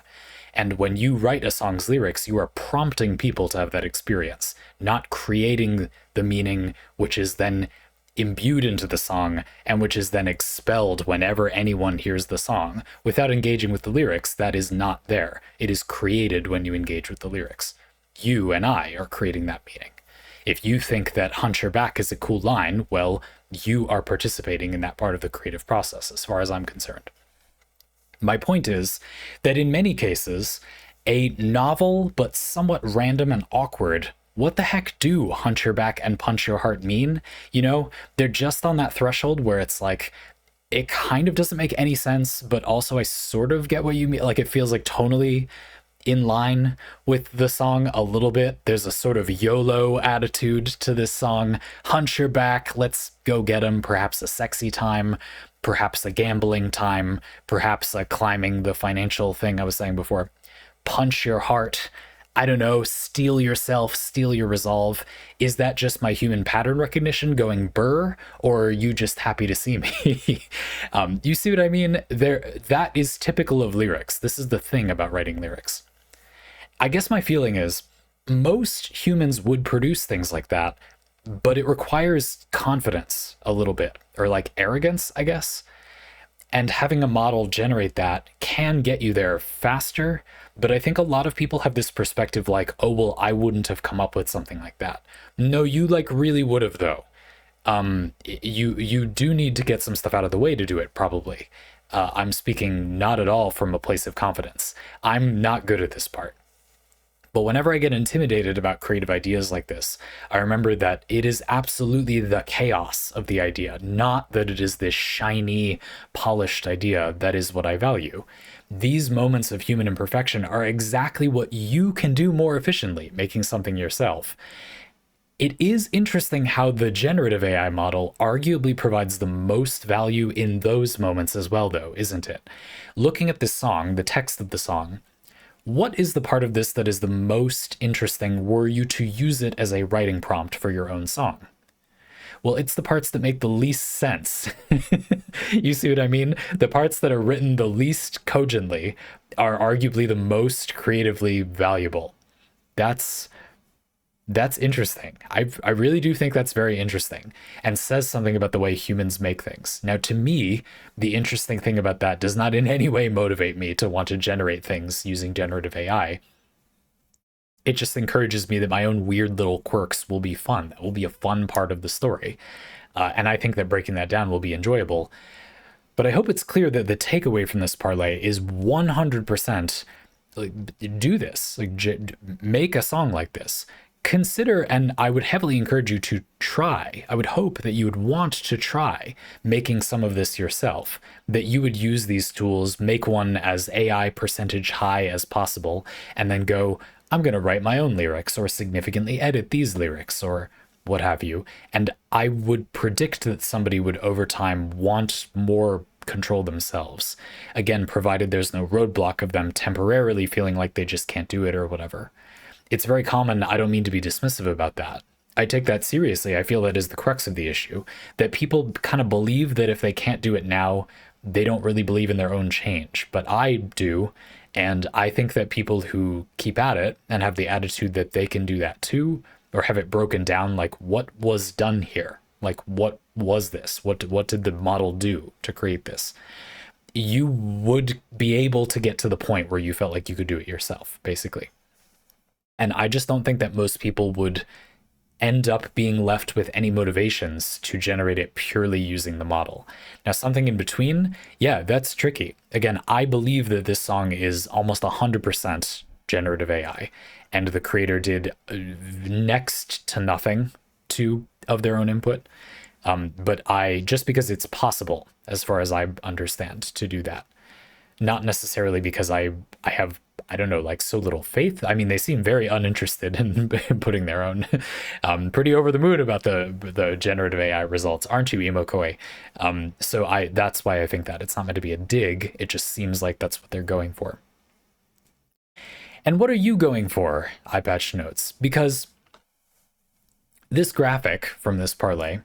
And when you write a song's lyrics, you are prompting people to have that experience, not creating the meaning which is then imbued into the song and which is then expelled whenever anyone hears the song. Without engaging with the lyrics, that is not there. It is created when you engage with the lyrics. You and I are creating that meaning. If you think that "hunch your back" is a cool line, well, you are participating in that part of the creative process, as far as I'm concerned. My point is that in many cases, a novel but somewhat random and awkward "what the heck do hunch your back and punch your heart" mean? You know, they're just on that threshold where it's like, it kind of doesn't make any sense, but also I sort of get what you mean. Like, it feels like tonally in line with the song a little bit. There's a sort of YOLO attitude to this song. Hunch your back, let's go get 'em. Perhaps a sexy time, perhaps a gambling time, perhaps a climbing the financial thing I was saying before. Punch your heart, I don't know, steel yourself, steel your resolve. Is that just my human pattern recognition going burr, or are you just happy to see me? You see what I mean? That is typical of lyrics. This is the thing about writing lyrics. I guess my feeling is most humans would produce things like that, but it requires confidence a little bit, or like arrogance, I guess. And having a model generate that can get you there faster, but I think a lot of people have this perspective like, oh, well, I wouldn't have come up with something like that. No, you like really would have, though. You do need to get some stuff out of the way to do it, probably. I'm speaking not at all from a place of confidence. I'm not good at this part. But whenever I get intimidated about creative ideas like this, I remember that it is absolutely the chaos of the idea, not that it is this shiny, polished idea that is what I value. These moments of human imperfection are exactly what you can do more efficiently, making something yourself. It is interesting how the generative AI model arguably provides the most value in those moments as well, though, isn't it? Looking at this song, the text of the song, what is the part of this that is the most interesting were you to use it as a writing prompt for your own song? Well, it's the parts that make the least sense. You see what I mean? The parts that are written the least cogently are arguably the most creatively valuable. That's interesting. I really do think that's very interesting and says something about the way humans make things. Now, to me, the interesting thing about that does not in any way motivate me to want to generate things using generative AI. It just encourages me that my own weird little quirks will be fun. That will be a fun part of the story. And I think that breaking that down will be enjoyable. But I hope it's clear that the takeaway from this parlay is 100% like, do this, like make a song like this. Consider, and I would heavily encourage you to try, I would hope that you would want to try making some of this yourself, that you would use these tools, make one as AI percentage high as possible, and then go, I'm going to write my own lyrics or significantly edit these lyrics or what have you. And I would predict that somebody would over time want more control themselves. Again, provided there's no roadblock of them temporarily feeling like they just can't do it or whatever. It's very common. I don't mean to be dismissive about that. I take that seriously. I feel that is the crux of the issue, that people kind of believe that if they can't do it now, they don't really believe in their own change. But I do. And I think that people who keep at it and have the attitude that they can do that too, or have it broken down, like what was done here? Like what was this? What did the model do to create this? You would be able to get to the point where you felt like you could do it yourself, basically. And I just don't think that most people would end up being left with any motivations to generate it purely using the model. Now, something in between, yeah, that's tricky. Again, I believe that this song is almost 100% generative AI, and the creator did next to nothing of their own input. But just because it's possible, as far as I understand, to do that. Not necessarily because I have I don't know, like so little faith. I mean, they seem very uninterested in putting their own, pretty over the moon about the generative AI results, aren't you, Emo Koi? So that's why I think that it's not meant to be a dig. It just seems like that's what they're going for. And what are you going for, EyePatchNotes? Because this graphic from this parlay,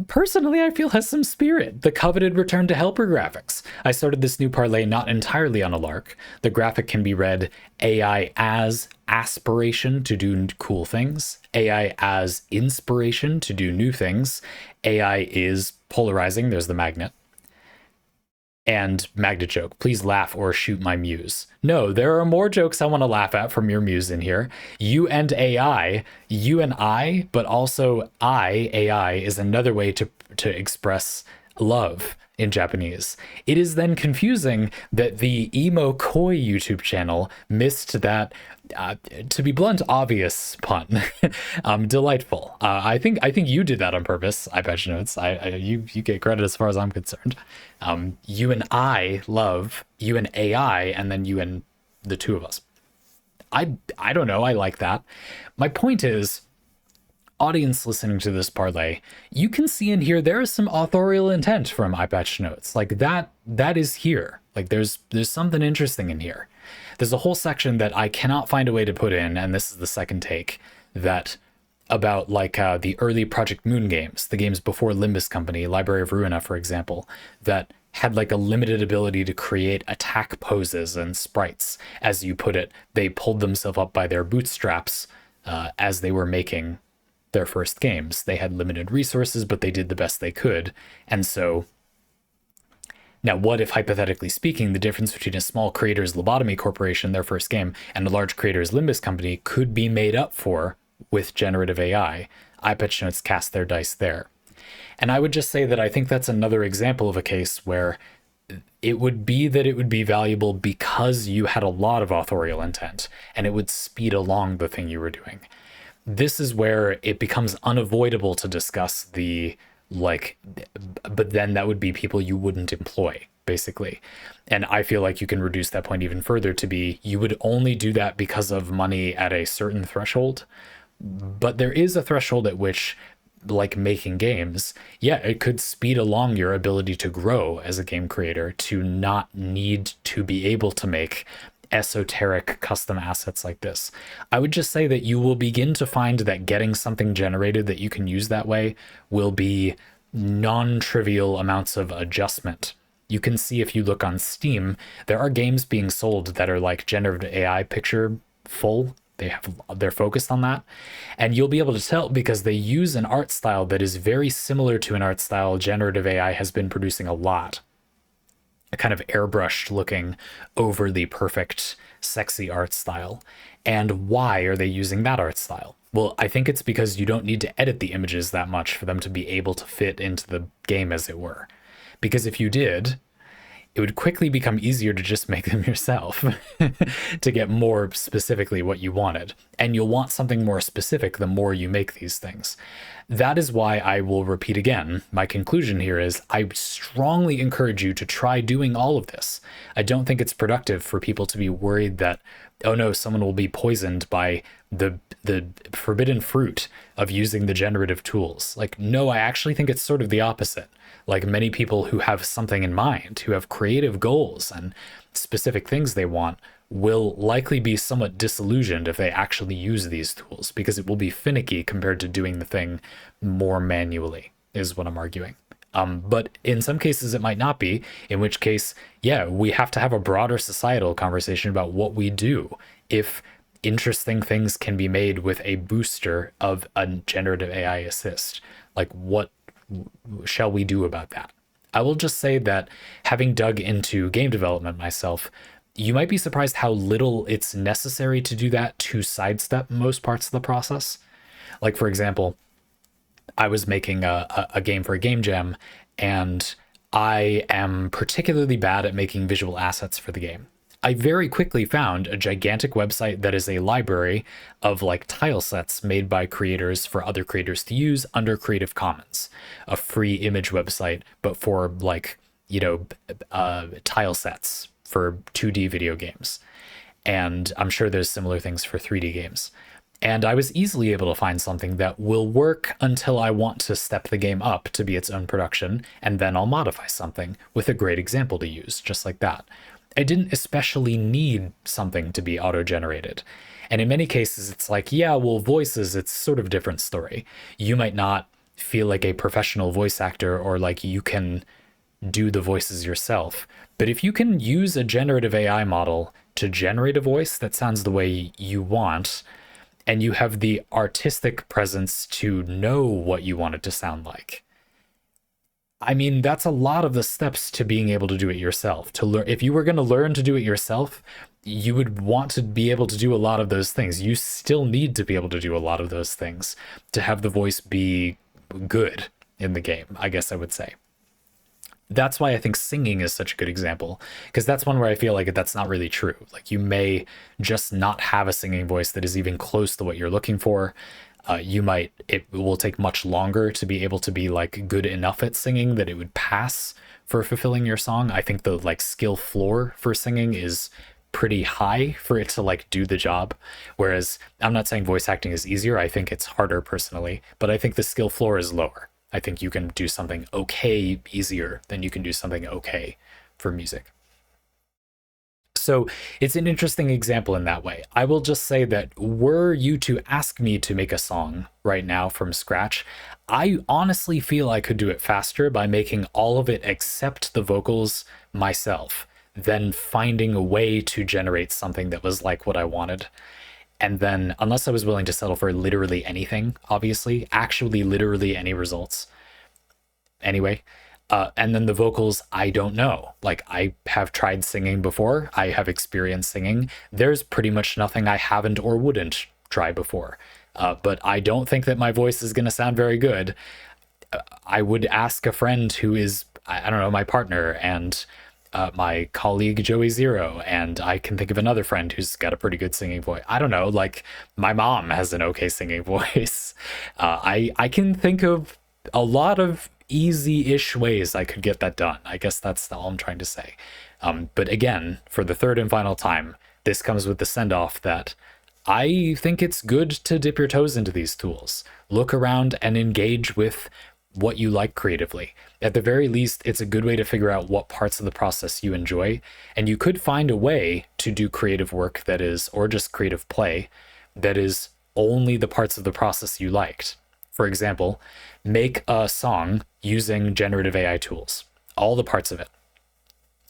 personally, I feel has some spirit. The coveted return to helper graphics. I started this new parlay not entirely on a lark. The graphic can be read AI as aspiration to do cool things, AI as inspiration to do new things. AI is polarizing. There's the magnet. And magnet joke, please laugh or shoot my muse. No, there are more jokes I want to laugh at from your muse in here. You and AI, you and I, but also AI is another way to express love in Japanese. It is then confusing that the Emo Koi YouTube channel missed that, to be blunt, obvious pun. Delightful. I think you did that on purpose. EyePatchNotes. You get credit as far as I'm concerned. You and I love, you and AI, and then you and the two of us. I don't know. I like that. My point is, audience listening to this parlay, you can see in here there is some authorial intent from EyePatchNotes. Like that is here. Like there's something interesting in here. There's a whole section that I cannot find a way to put in, and this is the second take, that about like the early Project Moon games, the games before Limbus Company, Library of Ruina, for example, that had like a limited ability to create attack poses and sprites. As you put it, they pulled themselves up by their bootstraps as they were making their first games. They had limited resources, but they did the best they could. And so now, what if, hypothetically speaking, the difference between a small creator's Lobotomy Corporation, their first game, and a large creator's Limbus Company could be made up for with generative AI? EyePatchNotes cast their dice there. And I would just say that I think that's another example of a case where it would be valuable because you had a lot of authorial intent, and it would speed along the thing you were doing. This is where it becomes unavoidable to discuss the, like, but then that would be people you wouldn't employ, basically. And I feel like you can reduce that point even further to be, you would only do that because of money at a certain threshold. But there is a threshold at which, like making games, yeah, it could speed along your ability to grow as a game creator, to not need to be able to make esoteric custom assets like this. I would just say that you will begin to find that getting something generated that you can use that way will be non-trivial amounts of adjustment. You can see, if you look on Steam, there are games being sold that are like generative AI picture full. They're focused on that, and you'll be able to tell because they use an art style that is very similar to an art style generative AI has been producing a lot. A kind of airbrushed looking, overly perfect, sexy art style. And why are they using that art style? Well, I think it's because you don't need to edit the images that much for them to be able to fit into the game, as it were. Because if you did, it would quickly become easier to just make them yourself to get more specifically what you wanted. And you'll want something more specific the more you make these things. That is why I will repeat again, my conclusion here is I strongly encourage you to try doing all of this. I don't think it's productive for people to be worried that, oh no, someone will be poisoned by the forbidden fruit of using the generative tools. Like, no, I actually think it's sort of the opposite. Like, many people who have something in mind, who have creative goals and specific things they want, will likely be somewhat disillusioned if they actually use these tools, because it will be finicky compared to doing the thing more manually, is what I'm arguing. But in some cases it might not be, in which case, yeah, we have to have a broader societal conversation about what we do if interesting things can be made with a booster of a generative AI assist. Like, what shall we do about that? I will just say that, having dug into game development myself, you might be surprised how little it's necessary to do that to sidestep most parts of the process. Like, for example, I was making a game for a game jam, and I am particularly bad at making visual assets for the game. I very quickly found a gigantic website that is a library of like tile sets made by creators for other creators to use under Creative Commons, a free image website, but for like, you know, tile sets for 2D video games. And I'm sure there's similar things for 3D games. And I was easily able to find something that will work until I want to step the game up to be its own production, and then I'll modify something with a great example to use, just like that. I didn't especially need something to be auto-generated. And in many cases, it's like, yeah, well, voices, it's sort of a different story. You might not feel like a professional voice actor or like you can do the voices yourself. But if you can use a generative AI model to generate a voice that sounds the way you want, and you have the artistic presence to know what you want it to sound like, I mean, that's a lot of the steps to being able to do it yourself. To learn, if you were going to learn to do it yourself, you would want to be able to do a lot of those things. You still need to be able to do a lot of those things to have the voice be good in the game, I guess I would say. That's why I think singing is such a good example, because that's one where I feel like that's not really true. Like, you may just not have a singing voice that is even close to what you're looking for. It will take much longer to be able to be like good enough at singing that it would pass for fulfilling your song. I think the like skill floor for singing is pretty high for it to like do the job. Whereas I'm not saying voice acting is easier. I think it's harder personally, but I think the skill floor is lower. I think you can do something okay easier than you can do something okay for music. So it's an interesting example in that way. I will just say that were you to ask me to make a song right now from scratch, I honestly feel I could do it faster by making all of it except the vocals myself, than finding a way to generate something that was like what I wanted. And then, unless I was willing to settle for literally anything, obviously, actually literally any results. Anyway, and then the vocals, I don't know. Like, I have tried singing before. I have experienced singing. There's pretty much nothing I haven't or wouldn't try before. But I don't think that my voice is going to sound very good. I would ask a friend who is, I don't know, my partner, and my colleague Joey Zero, and I can think of another friend who's got a pretty good singing voice. I don't know, like, my mom has an okay singing voice. I can think of a lot of easy-ish ways I could get that done. I guess that's all I'm trying to say. But again, for the third and final time, this comes with the send-off that I think it's good to dip your toes into these tools. Look around and engage with what you like creatively. At the very least, it's a good way to figure out what parts of the process you enjoy, and you could find a way to do creative work that is, or just creative play, that is only the parts of the process you liked. For example, make a song using generative AI tools, all the parts of it.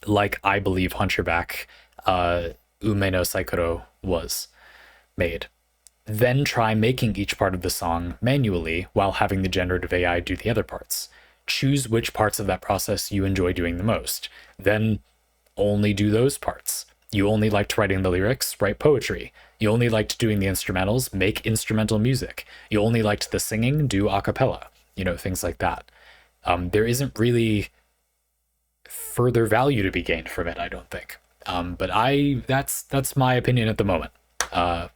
Like, I believe Hunchback, Unmei no Saikoro was made. Then try making each part of the song manually while having the generative AI do the other parts. Choose which parts of that process you enjoy doing the most. Then only do those parts. You only liked writing the lyrics, write poetry. You only liked doing the instrumentals, make instrumental music. You only liked the singing, do a cappella. You know, things like that. There isn't really further value to be gained from it, I don't think. But that's my opinion at the moment. What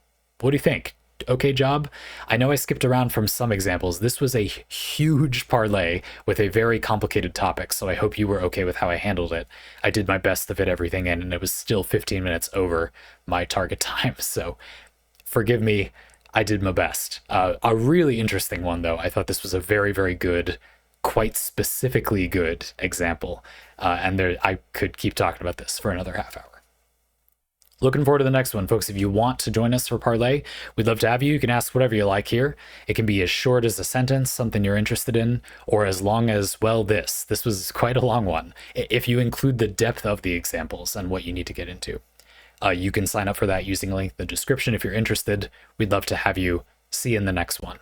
do you think? Okay job? I know I skipped around from some examples. This was a huge parlay with a very complicated topic, so I hope you were okay with how I handled it. I did my best to fit everything in, and it was still 15 minutes over my target time, so forgive me, I did my best. A really interesting one, though. I thought this was a very, very good, quite specifically good example, and I could keep talking about this for another half hour. Looking forward to the next one, folks. If you want to join us for Parlay, we'd love to have you. You can ask whatever you like here. It can be as short as a sentence, something you're interested in, or as long as, well, this. This was quite a long one, if you include the depth of the examples and what you need to get into. You can sign up for that using a link in the description if you're interested. We'd love to have you. See you in the next one.